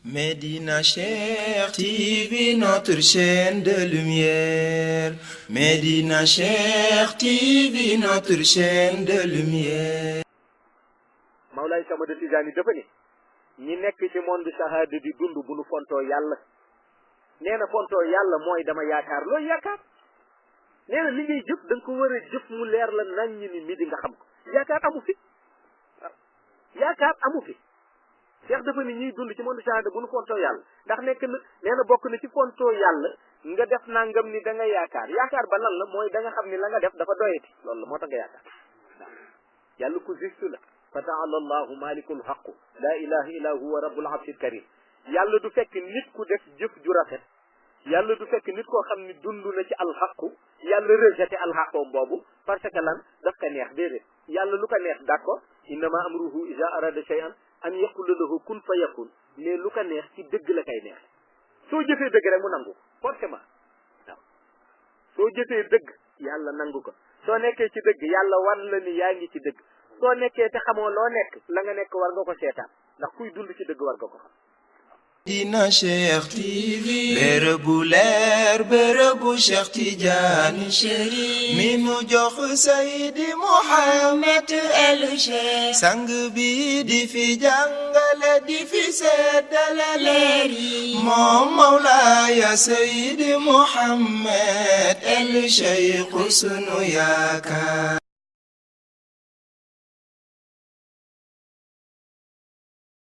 Médina Cheikh TV, notre chaîne de lumière. Médina Cheikh TV, notre chaîne de lumière. Mawlaay Cheikh Ahmad Tijaani dafa ne ñi nekk ci monde shahada di dund bu nu fontoo yàlla nee na fontoo yàlla mooy dama yaakaar looy yaakaar nee na li ngay jëf da nga ko war a jëf mu leer la nañ ni mi di nga xam ko yaakaar amu fi yaakaar amu fi Cheikh dafa ni ñuy dund ci monde shahada bu nu fontoo yàlla ndax nekk na nee na bokk na ci fontoo yàlla nga def nangam ni da nga yaakaar ba lan la mooy da nga xam ni la nga def dafa doyati loolu la moo tax nga yaakaar yàlla ku juste la fa taala allahu malikul haqu la ilaha illa huwa rabbul arshil karim yàlla du fekk nit ku def jëf ju rafet yàlla du fekk nit koo xam ni dund na ci alxaqu yàlla rejeté alxaqoom boobu parce que lan daf ko neex déedéet yàlla lu ko neex d'accord innama amruhu iza arada shay'an an yaqula lahu kun fa yakun mais lu ko neex ci dëgg la koy neex soo jëfee dëgg rek mu nangu forcément waaw soo jëfee dëgg yàlla nangu ko soo nekkee ci dëgg yàlla wan la ni yaa ngi ci dëgg soo nekkee te xamoo loo nekk la nga nekk war nga ko seetaan ndax kuy dund ci dëgg war nga ko xam. Médina Cheikh TV, bërëbu leer bërëbu Cheikh Tidiane Chérif mi nu jox Seydi Mouhamed El Cheikh sang bi di fi jàngale di fi seddale leer yi moom Mawlaaya Seydi Mouhamed El Cheikh sunu yaakaar.